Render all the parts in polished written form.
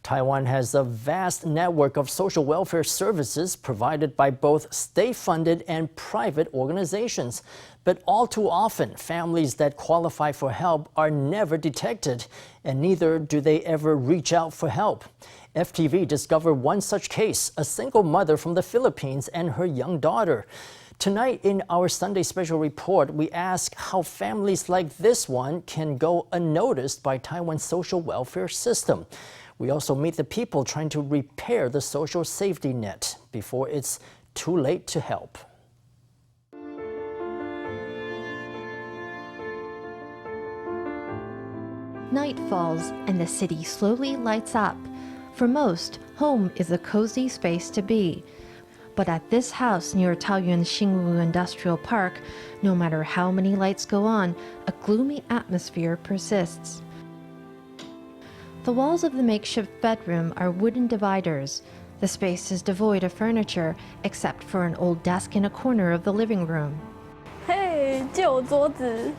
Taiwan has a vast network of social welfare services provided by both state-funded and private organizations. But all too often, families that qualify for help are never detected, and neither do they ever reach out for help. FTV discovered one such case, a single mother from the Philippines and her young daughter. Tonight in our Sunday Special Report, we ask how families like this one can go unnoticed by Taiwan's social welfare system. We also meet the people trying to repair the social safety net before it's too late to help. Night falls and the city slowly lights up. For most, home is a cozy space to be. But at this house near Taoyuan's Xinwu Industrial Park, no matter how many lights go on, a gloomy atmosphere persists. The walls of the makeshift bedroom are wooden dividers. The space is devoid of furniture, except for an old desk in a corner of the living room. Hey, 旧桌子.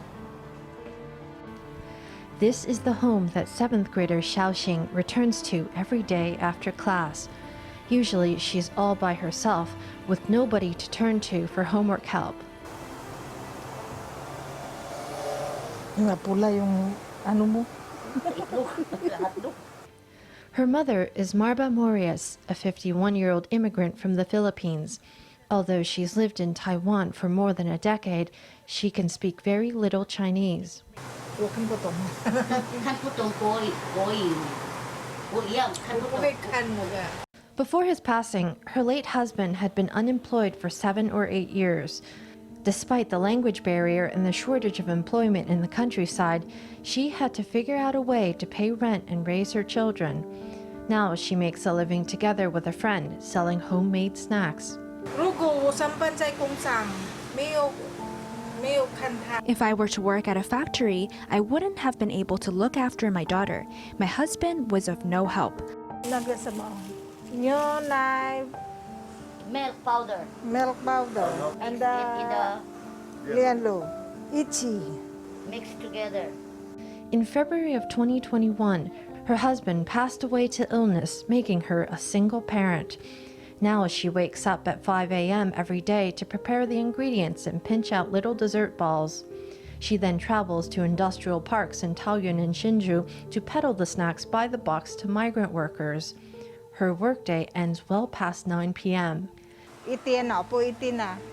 This is the home that 7th grader Xiaoxing returns to every day after class. Usually she's all by herself, with nobody to turn to for homework help. Her mother is Marba Morias, a 51-year-old immigrant from the Philippines. Although she's lived in Taiwan for more than a decade, she can speak very little Chinese. Before his passing, her late husband had been unemployed for 7 or 8 years. Despite the language barrier and the shortage of employment in the countryside, she had to figure out a way to pay rent and raise her children. Now she makes a living together with a friend, selling homemade snacks. If I were to work at a factory, I wouldn't have been able to look after my daughter. My husband was of no help. Milk powder. Milk powder. And itchy. Mixed together. In February of 2021, her husband passed away to illness, making her a single parent. Now she wakes up at 5 a.m. every day to prepare the ingredients and pinch out little dessert balls. She then travels to industrial parks in Taoyuan and Xinwu to peddle the snacks by the box to migrant workers. Her workday ends well past 9 p.m.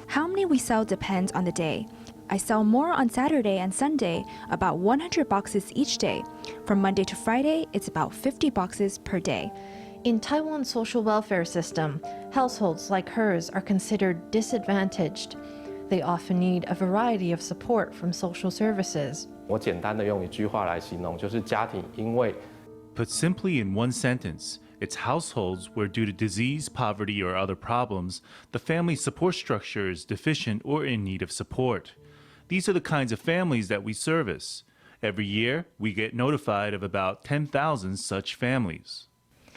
How many we sell depends on the day. I sell more on Saturday and Sunday, about 100 boxes each day. From Monday to Friday, it's about 50 boxes per day. In Taiwan's social welfare system, households like hers are considered disadvantaged. They often need a variety of support from social services. Put simply in one sentence, it's households where due to disease, poverty, or other problems, the family support structure is deficient or in need of support. These are the kinds of families that we service. Every year, we get notified of about 10,000 such families.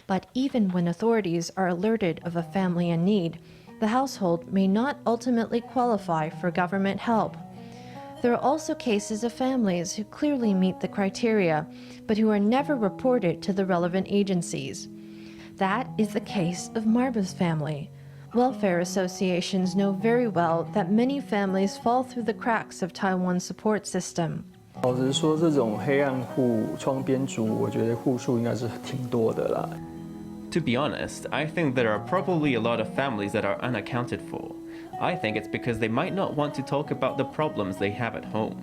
But even when authorities are alerted of a family in need, the household may not ultimately qualify for government help. There are also cases of families who clearly meet the criteria, but who are never reported to the relevant agencies. That is the case of Marba's family. Welfare associations know very well that many families fall through the cracks of Taiwan's support system. 老实说，这种黑暗户、窗边族，我觉得户数应该是挺多的啦。To be honest, I think there are probably a lot of families that are unaccounted for. I think it's because they might not want to talk about the problems they have at home.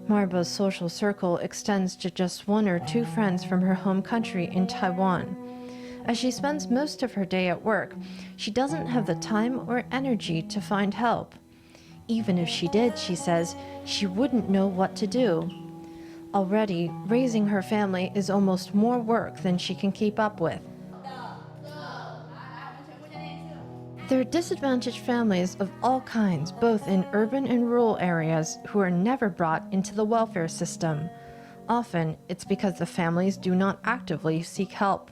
Marba's social circle extends to just 1 or 2 friends from her home country in Taiwan. As she spends most of her day at work, she doesn't have the time or energy to find help. Even if she did, she says, she wouldn't know what to do. Already, raising her family is almost more work than she can keep up with. There are disadvantaged families of all kinds, both in urban and rural areas, who are never brought into the welfare system. Often, it's because the families do not actively seek help.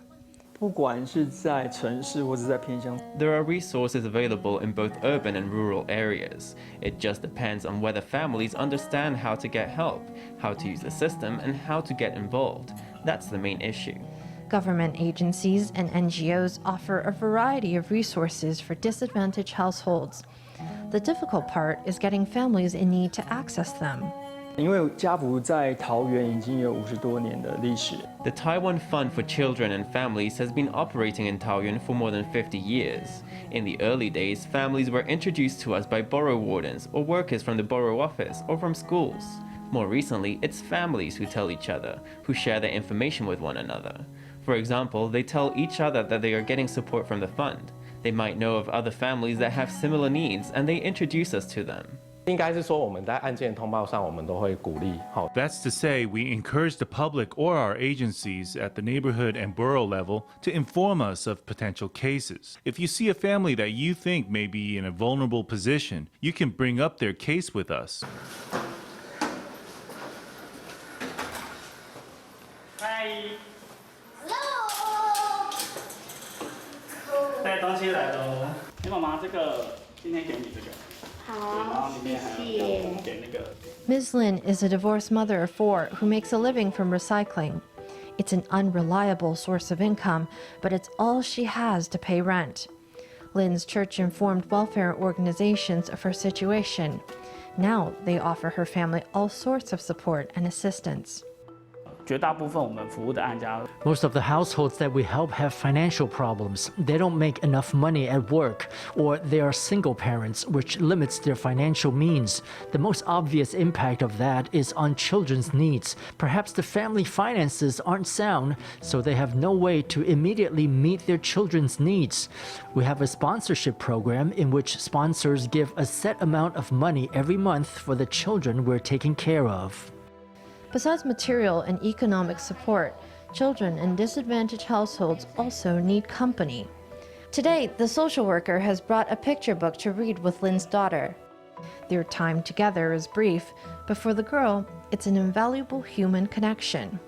不管是在城市或是在偏乡。 There are resources available in both urban and rural areas. It just depends on whether families understand how to get help, how to use the system, and how to get involved. That's the main issue. Government agencies and NGOs offer a variety of resources for disadvantaged households. The difficult part is getting families in need to access them. 因为家福在桃园已经有50多年的历史。 The Taiwan Fund for Children and Families has been operating in Taoyuan for more than 50 years. In the early days, families were introduced to us by borough wardens or workers from the borough office or from schools. More recently, it's families who tell each other, who share their information with one another. For example, they tell each other that they are getting support from the fund. They might know of other families that have similar needs and they introduce us to them. 应该是说我们在案件通报上，我们都会鼓励。好， That's to say, we encourage the public or our agencies at the neighborhood and borough level to inform us of potential cases. If you see a family that you think may be in a vulnerable position, you can bring up their case with us. 带东西来喽。哎，妈妈，这个今天给你这个。 Ms. Lin is a divorced mother of 4 who makes a living from recycling. It's an unreliable source of income, but it's all she has to pay rent. Lin's church informed welfare organizations of her situation. Now they offer her family all sorts of support and assistance. 绝大部分我们服务的案家 Most of the households that we help have financial problems. They don't make enough money at work, or they are single parents, which limits their financial means. The most obvious impact of that is on children's needs. Perhaps the family finances aren't sound, so they have no way to immediately meet their children's needs. We have a sponsorship program in which sponsors give a set amount of money every month for the children we're taking care of. Besides material and economic support, children in disadvantaged households also need company. Today, the social worker has brought a picture book to read with Lin's daughter. Their time together is brief, but for the girl, it's an invaluable human connection.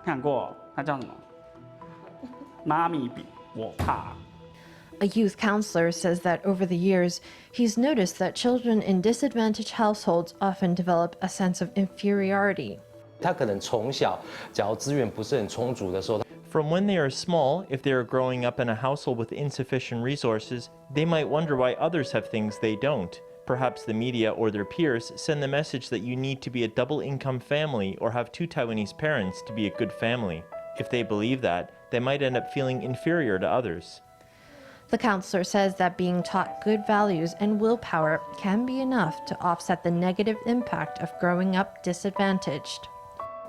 看过，它叫什么？妈咪比我怕。 A youth counselor says that over the years, he's noticed that children in disadvantaged households often develop a sense of inferiority. 他可能从小，假如资源不是很充足的时候， From when they are small, if they are growing up in a household with insufficient resources, they might wonder why others have things they don't. Perhaps the media or their peers send the message that you need to be a double-income family or have 2 Taiwanese parents to be a good family. If they believe that, they might end up feeling inferior to others. The counselor says that being taught good values and willpower can be enough to offset the negative impact of growing up disadvantaged.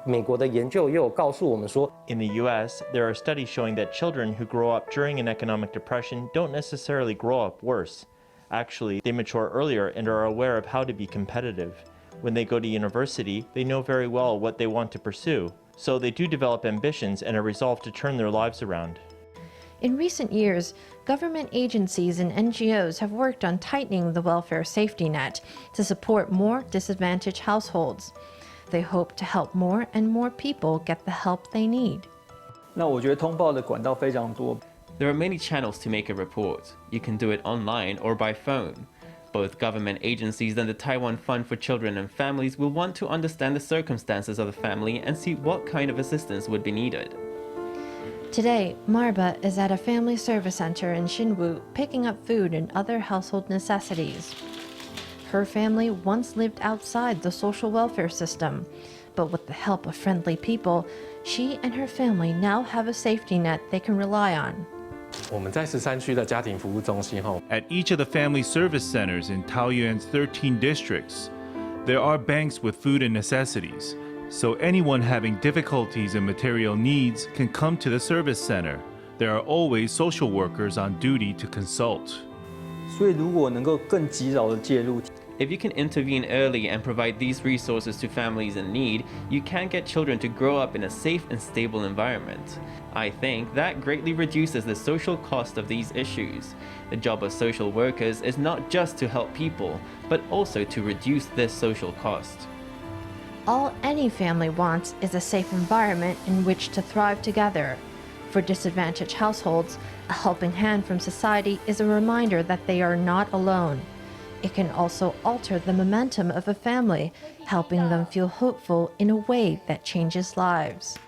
美国的研究也有告诉我们说， In the US, there are studies showing that children who grow up during an economic depression don't necessarily grow up worse. Actually, they mature earlier and are aware of how to be competitive. When they go to university, they know very well what they want to pursue. So they do develop ambitions and are resolved to turn their lives around. In recent years, government agencies and NGOs have worked on tightening the welfare safety net to support more disadvantaged households. They hope to help more and more people get the help they need. 那我觉得通报的管道非常多。 There are many channels to make a report. You can do it online or by phone. Both government agencies and the Taiwan Fund for Children and Families will want to understand the circumstances of the family and see what kind of assistance would be needed. Today, Marba is at a family service center in Xinwu picking up food and other household necessities. Her family once lived outside the social welfare system, but with the help of friendly people, she and her family now have a safety net they can rely on. 我们在13区的家庭服务中心后， At each of the family service centers in Taoyuan's 13 districts, there are banks with food and necessities. So anyone having difficulties and material needs can come to the service center. There are always social workers on duty to consult. 所以如果能够更及早的介入， If you can intervene early and provide these resources to families in need, you can get children to grow up in a safe and stable environment. I think that greatly reduces the social cost of these issues. The job of social workers is not just to help people, but also to reduce this social cost. All any family wants is a safe environment in which to thrive together. For disadvantaged households, a helping hand from society is a reminder that they are not alone. It can also alter the momentum of a family, helping them feel hopeful in a way that changes lives.